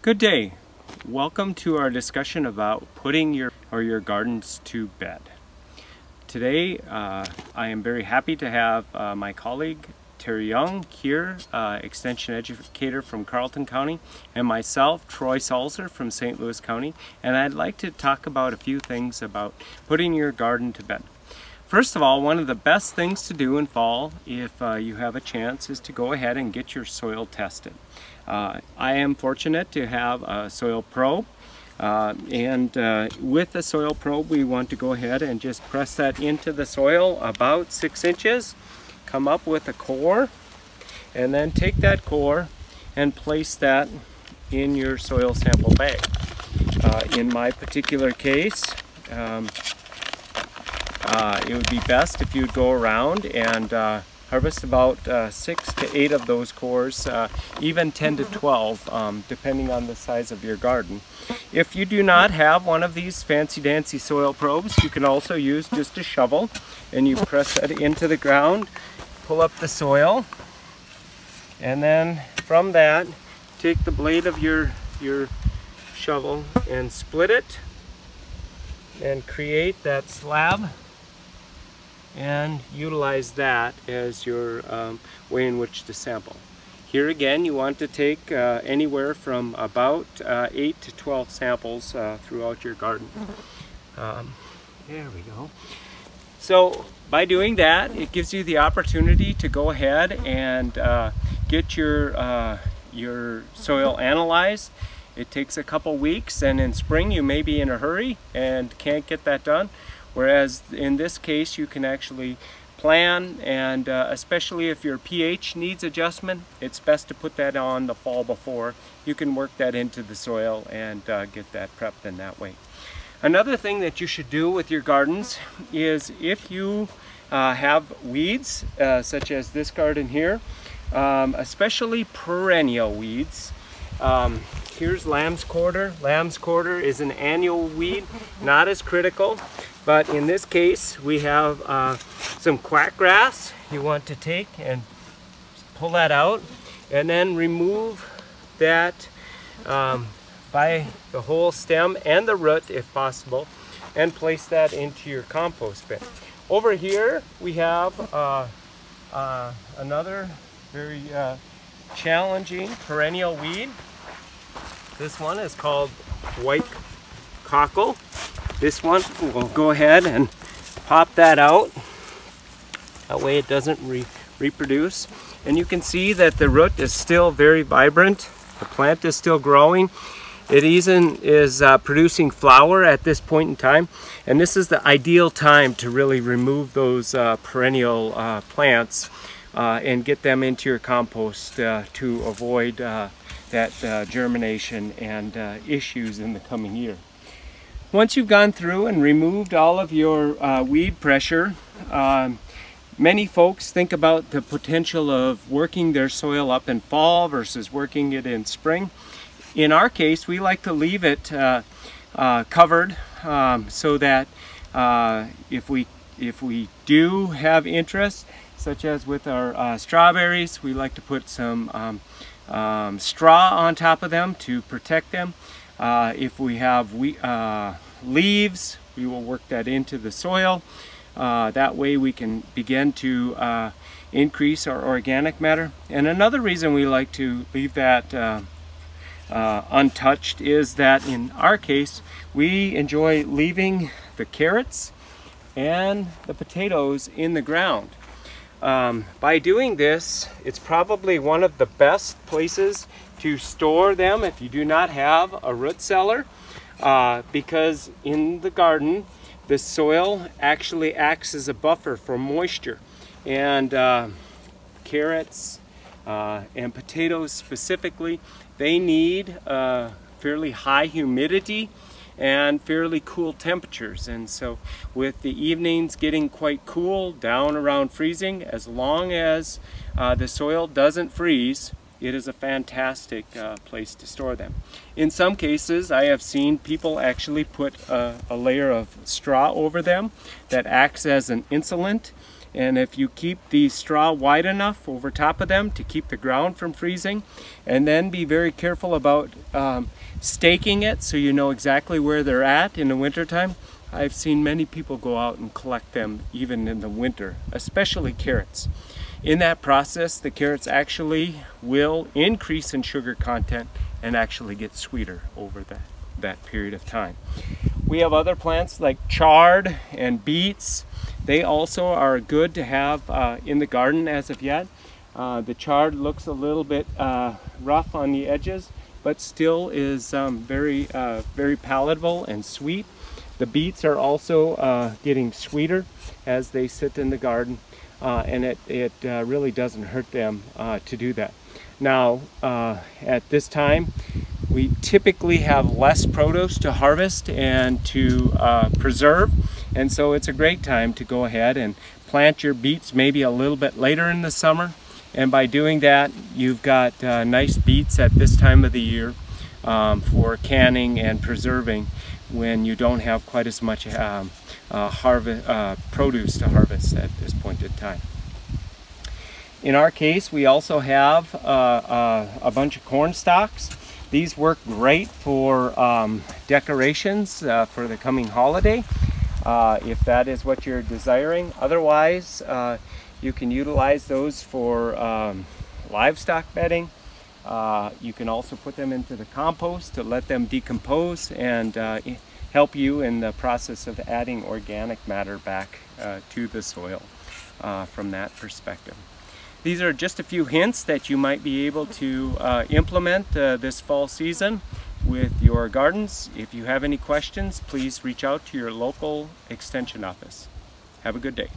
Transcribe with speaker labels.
Speaker 1: Good day. Welcome to our discussion about putting your gardens to bed. Today I am very happy to have my colleague Terry Young here, Extension Educator from Carleton County, and myself, Troy Salzer from St. Louis County, and I'd like to talk about a few things about putting your garden to bed. First of all, one of the best things to do in fall, if you have a chance, is to go ahead and get your soil tested. I am fortunate to have a soil probe, and with the soil probe we want to go ahead and just press that into the soil about 6 inches, come up with a core, and then take that core and place that in your soil sample bag. In my particular case, it would be best if you'd go around and harvest about 6 to 8 of those cores, even 10 to 12, depending on the size of your garden. If you do not have one of these fancy-dancy soil probes, you can also use just a shovel, and you press that into the ground, pull up the soil, and then from that, take the blade of your shovel and split it, and create that slab, and utilize that as your way in which to sample. Here again, you want to take anywhere from about 8 to 12 samples throughout your garden. There we go. So by doing that, it gives you the opportunity to go ahead and get your soil analyzed. It takes a couple weeks, and in spring you may be in a hurry and can't get that done. Whereas in this case, you can actually plan, and especially if your pH needs adjustment, it's best to put that on the fall before. You can work that into the soil and get that prepped in that way. Another thing that you should do with your gardens is, if you have weeds, such as this garden here, especially perennial weeds. Here's lamb's quarter. Lamb's quarter is an annual weed, not as critical, but in this case we have some quackgrass. You want to take and pull that out, and then remove that by the whole stem and the root if possible, and place that into your compost bin. Over here we have another very challenging perennial weed. This one is called white cockle. This one, we'll go ahead and pop that out. That way it doesn't reproduce. And you can see that the root is still very vibrant. The plant is still growing. It even is producing flower at this point in time. And this is the ideal time to really remove those perennial plants and get them into your compost to avoid that germination and issues in the coming year. Once you've gone through and removed all of your weed pressure, many folks think about the potential of working their soil up in fall versus working it in spring. In our case, we like to leave it covered so that if we do have interest, such as with our strawberries, we like to put some straw on top of them to protect them. If we have leaves, we will work that into the soil. That way we can begin to increase our organic matter. And another reason we like to leave that untouched is that in our case, we enjoy leaving the carrots and the potatoes in the ground. By doing this, it's probably one of the best places to store them if you do not have a root cellar, because in the garden the soil actually acts as a buffer for moisture, and carrots and potatoes specifically, they need fairly high humidity and fairly cool temperatures. And so with the evenings getting quite cool, down around freezing, as long as the soil doesn't freeze, it is a fantastic place to store them. In some cases, I have seen people actually put a layer of straw over them that acts as an insulant, and if you keep the straw wide enough over top of them to keep the ground from freezing, and then be very careful about staking it so you know exactly where they're at in the wintertime. I've seen many people go out and collect them even in the winter, especially carrots. In that process, the carrots actually will increase in sugar content and actually get sweeter over that period of time. We have other plants like chard and beets. They also are good to have in the garden as of yet. The chard looks a little bit rough on the edges, but still is very palatable and sweet. The beets are also getting sweeter as they sit in the garden, and it really doesn't hurt them to do that. Now, at this time, we typically have less produce to harvest and to preserve, and so it's a great time to go ahead and plant your beets maybe a little bit later in the summer. And by doing that, you've got nice beets at this time of the year for canning and preserving when you don't have quite as much produce to harvest at this point in time. In our case, we also have a bunch of corn stalks. These work great for decorations for the coming holiday, if that is what you're desiring. Otherwise, you can utilize those for livestock bedding. You can also put them into the compost to let them decompose and help you in the process of adding organic matter back to the soil from that perspective. These are just a few hints that you might be able to implement this fall season with your gardens. If you have any questions, please reach out to your local extension office. Have a good day.